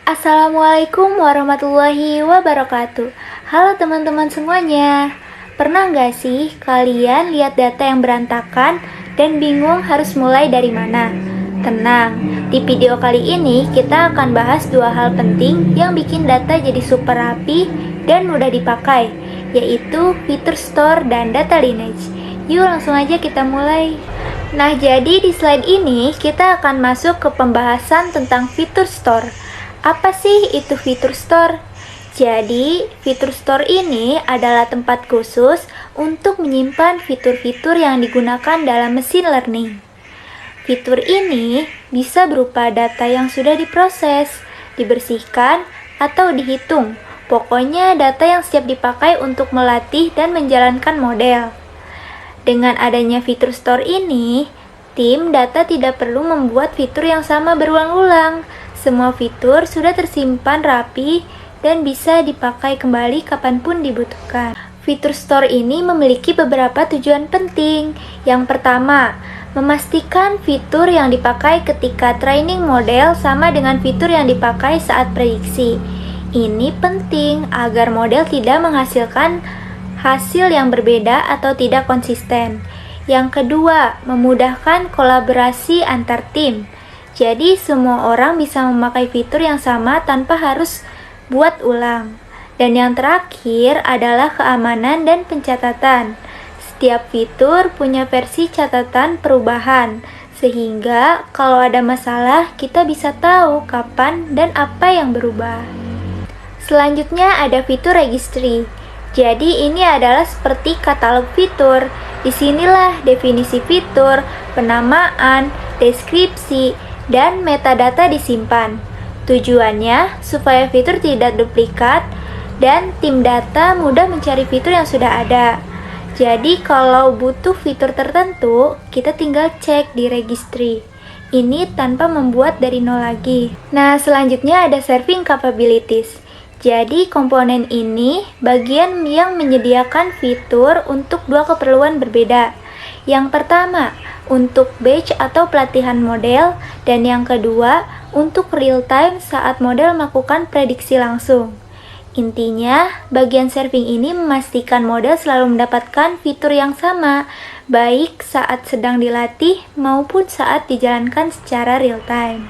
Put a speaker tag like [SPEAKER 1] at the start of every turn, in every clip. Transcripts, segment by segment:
[SPEAKER 1] Assalamualaikum warahmatullahi wabarakatuh. Halo teman-teman semuanya. Pernah nggak sih kalian lihat data yang berantakan dan bingung harus mulai dari mana? Tenang, di video kali ini kita akan bahas dua hal penting yang bikin data jadi super rapi dan mudah dipakai, yaitu fitur store dan data lineage. Yuk langsung aja kita mulai. Nah, jadi di slide ini kita akan masuk ke pembahasan tentang fitur store. Apa sih itu fitur store? Jadi, fitur store ini adalah tempat khusus untuk menyimpan fitur-fitur yang digunakan dalam mesin learning. Fitur ini bisa berupa data yang sudah diproses, dibersihkan, atau dihitung. Pokoknya data yang siap dipakai untuk melatih dan menjalankan model. Dengan adanya fitur store ini, tim data tidak perlu membuat fitur yang sama berulang-ulang. Semua fitur sudah tersimpan rapi dan bisa dipakai kembali kapanpun dibutuhkan. Fitur store ini memiliki beberapa tujuan penting. Yang pertama, memastikan fitur yang dipakai ketika training model sama dengan fitur yang dipakai saat prediksi. Ini penting agar model tidak menghasilkan hasil yang berbeda atau tidak konsisten. Yang kedua, memudahkan kolaborasi antar tim. Jadi semua orang bisa memakai fitur yang sama tanpa harus buat ulang. Dan yang terakhir adalah keamanan dan pencatatan. Setiap fitur punya versi catatan perubahan, sehingga kalau ada masalah kita bisa tahu kapan dan apa yang berubah. Selanjutnya ada fitur registry. Jadi ini adalah seperti katalog fitur. Disinilah definisi fitur, penamaan, deskripsi, dan metadata disimpan. Tujuannya supaya fitur tidak duplikat dan tim data mudah mencari fitur yang sudah ada. Jadi kalau butuh fitur tertentu, kita tinggal cek di registry. Ini tanpa membuat dari nol lagi. Nah, selanjutnya ada serving capabilities. Jadi komponen ini bagian yang menyediakan fitur untuk dua keperluan berbeda. Yang pertama, untuk batch atau pelatihan model, dan yang kedua, untuk real time saat model melakukan prediksi langsung. Intinya, bagian serving ini memastikan model selalu mendapatkan fitur yang sama, baik saat sedang dilatih maupun saat dijalankan secara real time.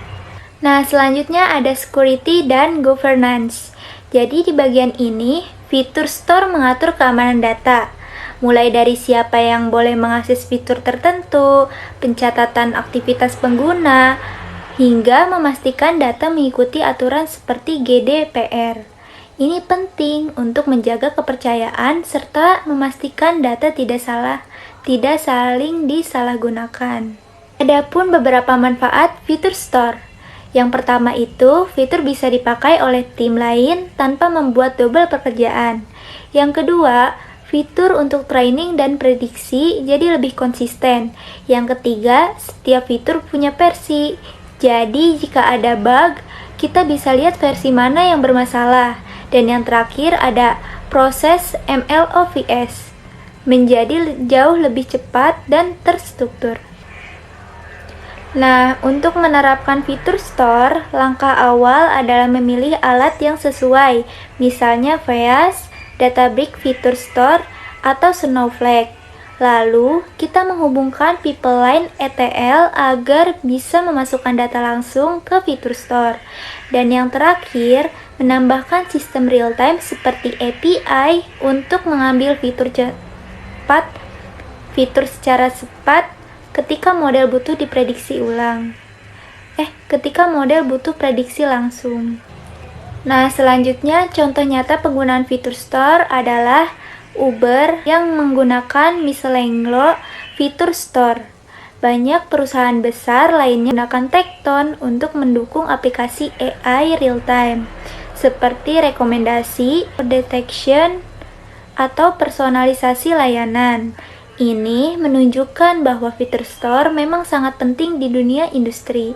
[SPEAKER 1] Nah, selanjutnya ada security dan governance. Jadi di bagian ini, fitur store mengatur keamanan data. Mulai dari siapa yang boleh mengakses fitur tertentu, pencatatan aktivitas pengguna, hingga memastikan data mengikuti aturan seperti GDPR. Ini penting untuk menjaga kepercayaan serta memastikan data tidak saling disalahgunakan. Adapun beberapa manfaat fitur store. Yang pertama itu, fitur bisa dipakai oleh tim lain tanpa membuat double pekerjaan. Yang kedua, fitur untuk training dan prediksi jadi lebih konsisten. Yang ketiga, setiap fitur punya versi. Jadi jika ada bug, kita bisa lihat versi mana yang bermasalah. Dan yang terakhir ada proses MLOps, menjadi jauh lebih cepat dan terstruktur. Nah, untuk menerapkan fitur store, langkah awal adalah memilih alat yang sesuai, misalnya VEAS, Databricks Fitur Store, atau Snowflake. Lalu, kita menghubungkan Pipeline ETL agar bisa memasukkan data langsung ke fitur store. Dan yang terakhir, menambahkan sistem real-time seperti API untuk mengambil fitur secara cepat ketika model butuh prediksi langsung. Nah, selanjutnya contoh nyata penggunaan fitur store adalah Uber yang menggunakan Miscellaneous fitur store. Banyak perusahaan besar lainnya menggunakan Tekton untuk mendukung aplikasi AI real time, seperti rekomendasi, detection, atau personalisasi layanan. Ini menunjukkan bahwa fitur store memang sangat penting di dunia industri.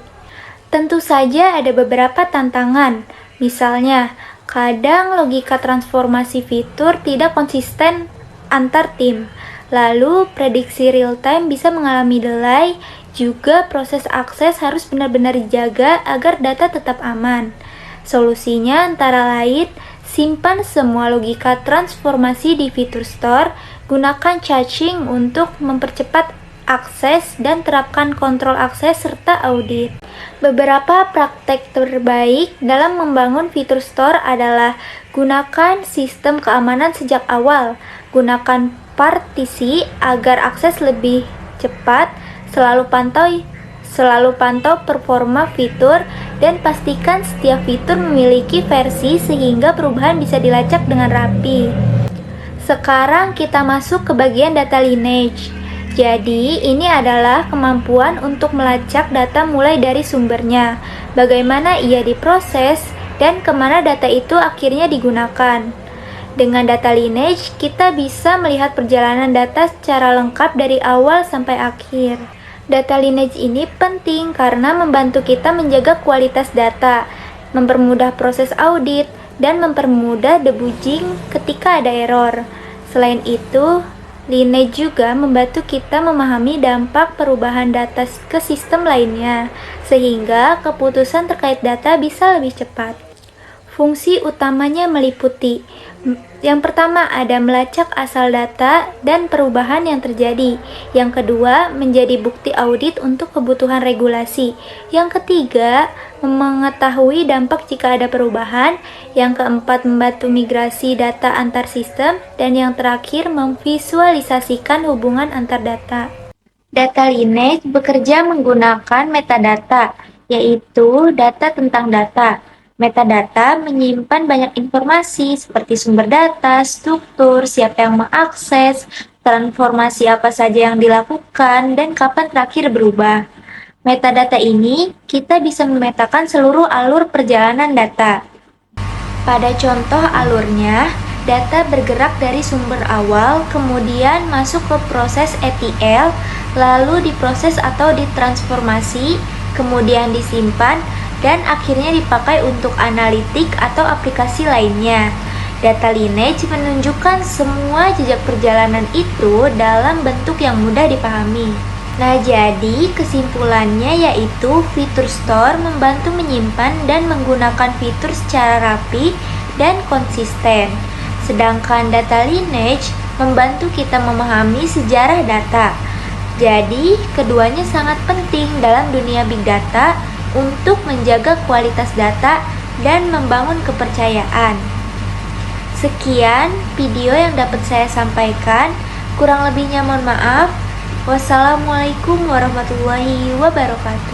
[SPEAKER 1] Tentu saja ada beberapa tantangan. Misalnya, kadang logika transformasi fitur tidak konsisten antar tim. Lalu, prediksi real time bisa mengalami delay. Juga proses akses harus benar-benar dijaga agar data tetap aman. Solusinya antara lain, simpan semua logika transformasi di fitur store, gunakan caching untuk mempercepat akses, dan terapkan kontrol akses serta audit. Beberapa praktek terbaik dalam membangun fitur store adalah gunakan sistem keamanan sejak awal, gunakan partisi agar akses lebih cepat, selalu pantau performa fitur, dan pastikan setiap fitur memiliki versi sehingga perubahan bisa dilacak dengan rapi. Sekarang kita masuk ke bagian data lineage. Jadi, ini adalah kemampuan untuk melacak data mulai dari sumbernya, bagaimana ia diproses, dan kemana data itu akhirnya digunakan. Dengan data lineage, kita bisa melihat perjalanan data secara lengkap dari awal sampai akhir. Data lineage ini penting karena membantu kita menjaga kualitas data, mempermudah proses audit, dan mempermudah debugging ketika ada error. Selain itu, lineage juga membantu kita memahami dampak perubahan data ke sistem lainnya, sehingga keputusan terkait data bisa lebih cepat. Fungsi utamanya meliputi: yang pertama ada melacak asal data dan perubahan yang terjadi. Yang kedua, menjadi bukti audit untuk kebutuhan regulasi. Yang ketiga, mengetahui dampak jika ada perubahan. Yang keempat, membantu migrasi data antar sistem. Dan yang terakhir, memvisualisasikan hubungan antar data. Data lineage bekerja menggunakan metadata, yaitu data tentang data. Metadata menyimpan banyak informasi seperti sumber data, struktur, siapa yang mengakses, transformasi apa saja yang dilakukan, dan kapan terakhir berubah. Metadata ini kita bisa memetakan seluruh alur perjalanan data. Pada contoh alurnya, data bergerak dari sumber awal, kemudian masuk ke proses ETL, lalu diproses atau ditransformasi, kemudian disimpan, dan akhirnya dipakai untuk analitik atau aplikasi lainnya. Data lineage menunjukkan semua jejak perjalanan itu dalam bentuk yang mudah dipahami. Nah, jadi kesimpulannya yaitu fitur store membantu menyimpan dan menggunakan fitur secara rapi dan konsisten. Sedangkan data lineage membantu kita memahami sejarah data. Jadi, keduanya sangat penting dalam dunia big data untuk menjaga kualitas data dan membangun kepercayaan. Sekian video yang dapat saya sampaikan. Kurang lebihnya mohon maaf. Wassalamualaikum warahmatullahi wabarakatuh.